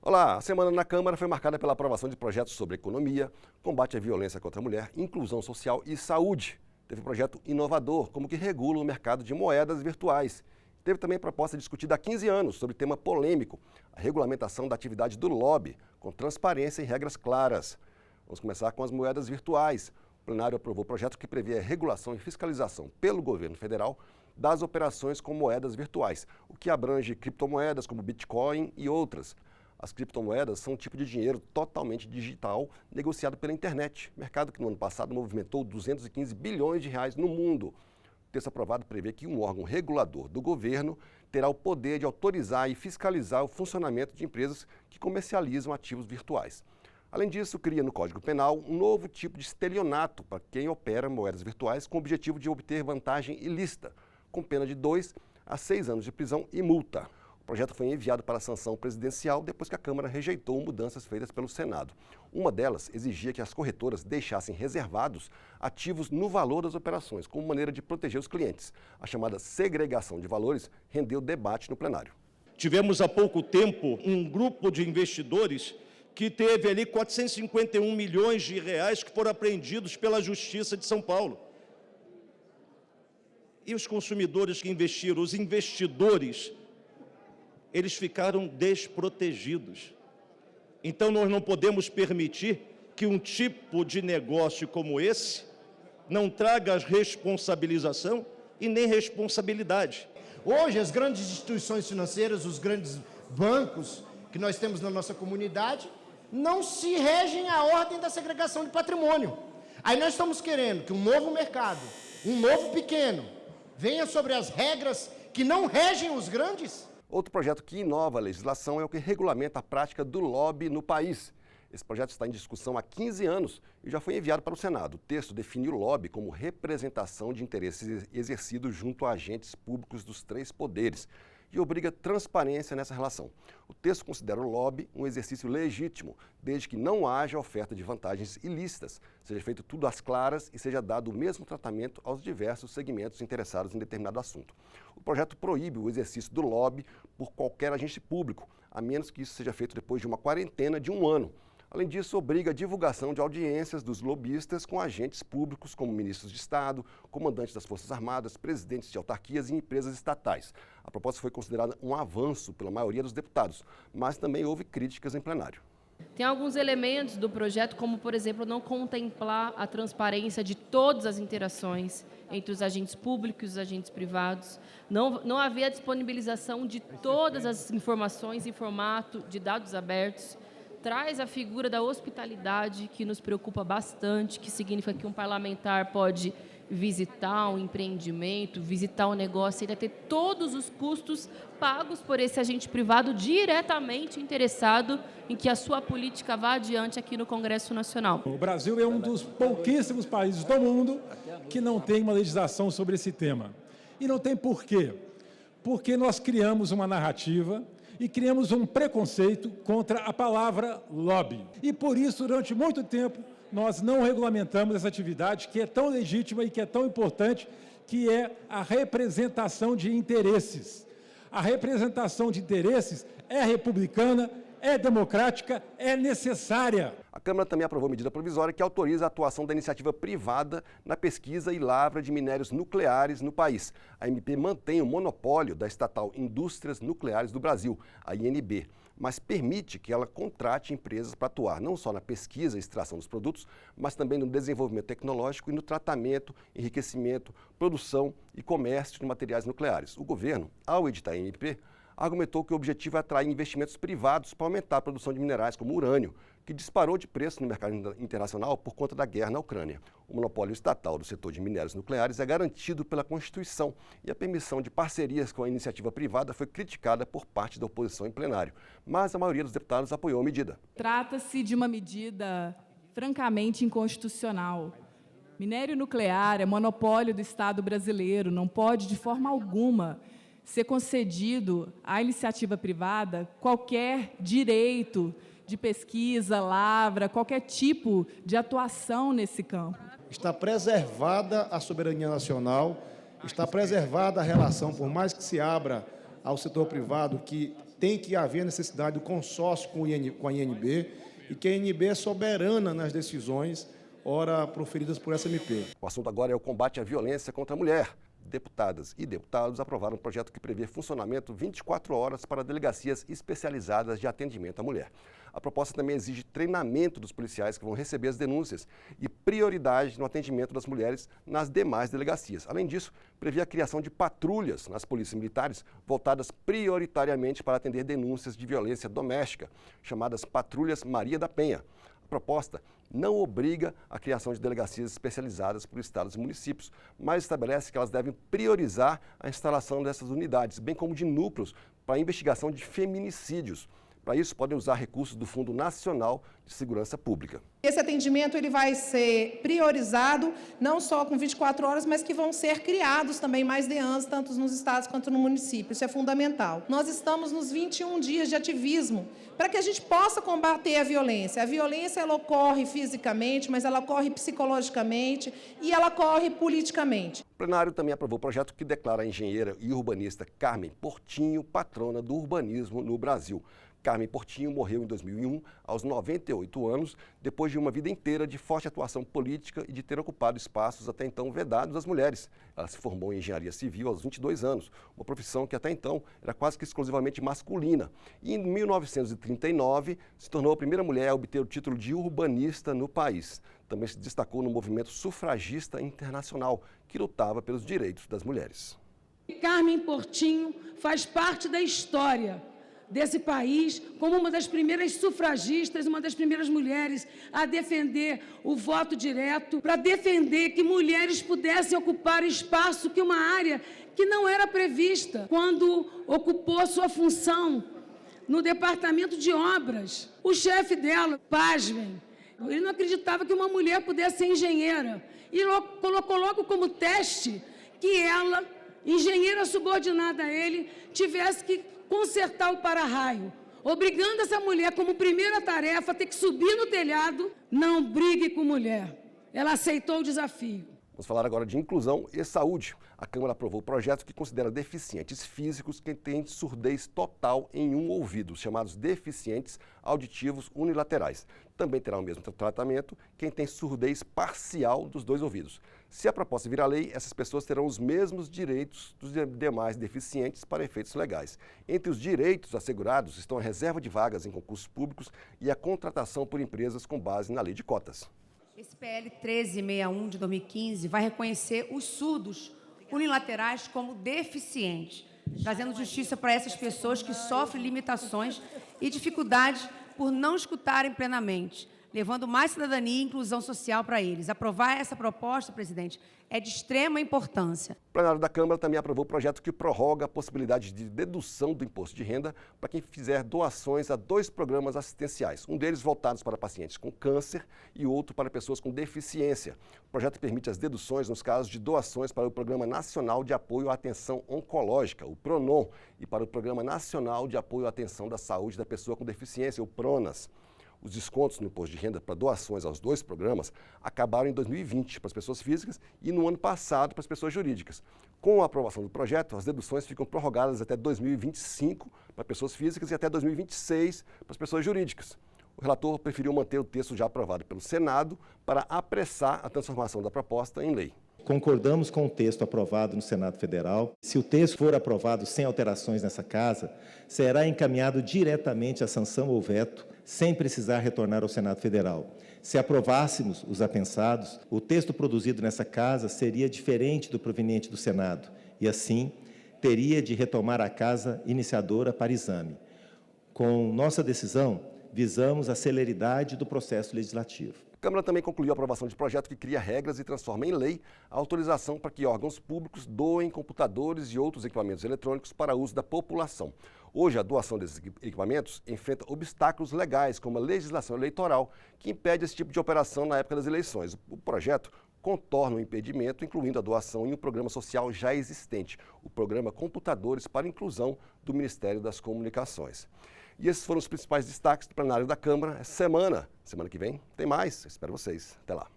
Olá, a semana na Câmara foi marcada pela aprovação de projetos sobre economia, combate à violência contra a mulher, inclusão social e saúde. Teve um projeto inovador, como que regula o mercado de moedas virtuais. Teve também proposta discutida há 15 anos sobre tema polêmico, a regulamentação da atividade do lobby, com transparência e regras claras. Vamos começar com as moedas virtuais. O plenário aprovou o projeto que prevê a regulação e fiscalização pelo governo federal das operações com moedas virtuais, o que abrange criptomoedas como Bitcoin e outras. As criptomoedas são um tipo de dinheiro totalmente digital negociado pela internet, mercado que no ano passado movimentou 215 bilhões de reais no mundo. O texto aprovado prevê que um órgão regulador do governo terá o poder de autorizar e fiscalizar o funcionamento de empresas que comercializam ativos virtuais. Além disso, cria no Código Penal um novo tipo de estelionato para quem opera moedas virtuais com o objetivo de obter vantagem ilícita, com pena de 2 a 6 anos de prisão e multa. O projeto foi enviado para a sanção presidencial depois que a Câmara rejeitou mudanças feitas pelo Senado. Uma delas exigia que as corretoras deixassem reservados ativos no valor das operações, como maneira de proteger os clientes. A chamada segregação de valores rendeu debate no plenário. Tivemos há pouco tempo um grupo de investidores que teve ali 451 milhões de reais que foram apreendidos pela Justiça de São Paulo. E os consumidores que investiram, os investidores, eles ficaram desprotegidos. Então, nós não podemos permitir que um tipo de negócio como esse não traga responsabilização e nem responsabilidade. Hoje, as grandes instituições financeiras, os grandes bancos que nós temos na nossa comunidade, não se regem à ordem da segregação de patrimônio. Aí nós estamos querendo que um novo mercado, um novo pequeno, venha sobre as regras que não regem os grandes. Outro projeto que inova a legislação é o que regulamenta a prática do lobby no país. Esse projeto está em discussão há 15 anos e já foi enviado para o Senado. O texto define o lobby como representação de interesses exercidos junto a agentes públicos dos 3 poderes e obriga transparência nessa relação. O texto considera o lobby um exercício legítimo, desde que não haja oferta de vantagens ilícitas, seja feito tudo às claras e seja dado o mesmo tratamento aos diversos segmentos interessados em determinado assunto. O projeto proíbe o exercício do lobby por qualquer agente público, a menos que isso seja feito depois de uma quarentena de 1 ano. Além disso, obriga a divulgação de audiências dos lobistas com agentes públicos, como ministros de Estado, comandantes das Forças Armadas, presidentes de autarquias e empresas estatais. A proposta foi considerada um avanço pela maioria dos deputados, mas também houve críticas em plenário. Tem alguns elementos do projeto, como, por exemplo, não contemplar a transparência de todas as interações entre os agentes públicos e os agentes privados, não haver a disponibilização de todas as informações em formato de dados abertos, traz a figura da hospitalidade, que nos preocupa bastante, que significa que um parlamentar pode visitar um empreendimento, visitar um negócio e ainda ter todos os custos pagos por esse agente privado diretamente interessado em que a sua política vá adiante aqui no Congresso Nacional. O Brasil é um dos pouquíssimos países do mundo que não tem uma legislação sobre esse tema. E não tem por quê? Porque nós criamos uma narrativa e criamos um preconceito contra a palavra lobby. E por isso, durante muito tempo, nós não regulamentamos essa atividade que é tão legítima e que é tão importante, que é a representação de interesses. A representação de interesses é republicana, é democrática, é necessária. A Câmara também aprovou medida provisória que autoriza a atuação da iniciativa privada na pesquisa e lavra de minérios nucleares no país. A MP mantém o monopólio da estatal Indústrias Nucleares do Brasil, a INB, mas permite que ela contrate empresas para atuar não só na pesquisa e extração dos produtos, mas também no desenvolvimento tecnológico e no tratamento, enriquecimento, produção e comércio de materiais nucleares. O governo, ao editar a INP, argumentou que o objetivo é atrair investimentos privados para aumentar a produção de minerais como urânio, que disparou de preço no mercado internacional por conta da guerra na Ucrânia. O monopólio estatal do setor de minérios nucleares é garantido pela Constituição e a permissão de parcerias com a iniciativa privada foi criticada por parte da oposição em plenário, mas a maioria dos deputados apoiou a medida. Trata-se de uma medida francamente inconstitucional. Minério nuclear é monopólio do Estado brasileiro, não pode de forma alguma ser concedido à iniciativa privada qualquer direito de pesquisa, lavra, qualquer tipo de atuação nesse campo. Está preservada a soberania nacional, está preservada a relação, por mais que se abra ao setor privado que tem que haver necessidade do consórcio com a INB e que a INB é soberana nas decisões, ora proferidas por essa MP. O assunto agora é o combate à violência contra a mulher. Deputadas e deputados aprovaram um projeto que prevê funcionamento 24 horas para delegacias especializadas de atendimento à mulher. A proposta também exige treinamento dos policiais que vão receber as denúncias e prioridade no atendimento das mulheres nas demais delegacias. Além disso, prevê a criação de patrulhas nas polícias militares voltadas prioritariamente para atender denúncias de violência doméstica, chamadas Patrulhas Maria da Penha. A proposta não obriga a criação de delegacias especializadas por estados e municípios, mas estabelece que elas devem priorizar a instalação dessas unidades, bem como de núcleos para a investigação de feminicídios. Para isso, podem usar recursos do Fundo Nacional de Segurança Pública. Esse atendimento ele vai ser priorizado, não só com 24 horas, mas que vão ser criados também mais DEANs, tanto nos estados quanto no município. Isso é fundamental. Nós estamos nos 21 dias de ativismo para que a gente possa combater a violência. A violência ela ocorre fisicamente, mas ela ocorre psicologicamente e ela ocorre politicamente. O plenário também aprovou o projeto que declara a engenheira e urbanista Carmen Portinho patrona do urbanismo no Brasil. Carmen Portinho morreu em 2001, aos 98 anos, depois de uma vida inteira de forte atuação política e de ter ocupado espaços até então vedados às mulheres. Ela se formou em engenharia civil aos 22 anos, uma profissão que até então era quase que exclusivamente masculina. E em 1939 se tornou a primeira mulher a obter o título de urbanista no país. Também se destacou no movimento sufragista internacional, que lutava pelos direitos das mulheres. Carmen Portinho faz parte da história desse país como uma das primeiras sufragistas, uma das primeiras mulheres a defender o voto direto, para defender que mulheres pudessem ocupar espaço, que uma área que não era prevista quando ocupou sua função no departamento de obras. O chefe dela, pasmem, ele não acreditava que uma mulher pudesse ser engenheira e colocou logo como teste que ela, engenheira subordinada a ele, tivesse que consertar o para-raio, obrigando essa mulher como primeira tarefa a ter que subir no telhado. Não brigue com mulher. Ela aceitou o desafio. Vamos falar agora de inclusão e saúde. A Câmara aprovou o projeto que considera deficientes físicos quem tem surdez total em um ouvido, chamados deficientes auditivos unilaterais. Também terá o mesmo tratamento quem tem surdez parcial dos dois ouvidos. Se a proposta virar lei, essas pessoas terão os mesmos direitos dos demais deficientes para efeitos legais. Entre os direitos assegurados estão a reserva de vagas em concursos públicos e a contratação por empresas com base na lei de cotas. Esse PL 1361 de 2015 vai reconhecer os surdos unilaterais como deficientes, trazendo justiça para essas pessoas que sofrem limitações e dificuldades por não escutarem plenamente, levando mais cidadania e inclusão social para eles. Aprovar essa proposta, presidente, é de extrema importância. O plenário da Câmara também aprovou o projeto que prorroga a possibilidade de dedução do imposto de renda para quem fizer doações a 2 programas assistenciais, um deles voltados para pacientes com câncer e outro para pessoas com deficiência. O projeto permite as deduções nos casos de doações para o Programa Nacional de Apoio à Atenção Oncológica, o PRONON, e para o Programa Nacional de Apoio à Atenção da Saúde da Pessoa com Deficiência, o PRONAS. Os descontos no imposto de renda para doações aos 2 programas acabaram em 2020 para as pessoas físicas e no ano passado para as pessoas jurídicas. Com a aprovação do projeto, as deduções ficam prorrogadas até 2025 para pessoas físicas e até 2026 para as pessoas jurídicas. O relator preferiu manter o texto já aprovado pelo Senado para apressar a transformação da proposta em lei. Concordamos com o texto aprovado no Senado Federal. Se o texto for aprovado sem alterações nessa Casa, será encaminhado diretamente à sanção ou veto, sem precisar retornar ao Senado Federal. Se aprovássemos os apensados, o texto produzido nessa Casa seria diferente do proveniente do Senado e, assim, teria de retomar a Casa iniciadora para exame. Com nossa decisão, visamos a celeridade do processo legislativo. A Câmara também concluiu a aprovação de projeto que cria regras e transforma em lei a autorização para que órgãos públicos doem computadores e outros equipamentos eletrônicos para uso da população. Hoje, a doação desses equipamentos enfrenta obstáculos legais, como a legislação eleitoral, que impede esse tipo de operação na época das eleições. O projeto contorna o impedimento, incluindo a doação em um programa social já existente, o Programa Computadores para Inclusão do Ministério das Comunicações. E esses foram os principais destaques do plenário da Câmara essa semana. Semana que vem tem mais. Espero vocês. Até lá.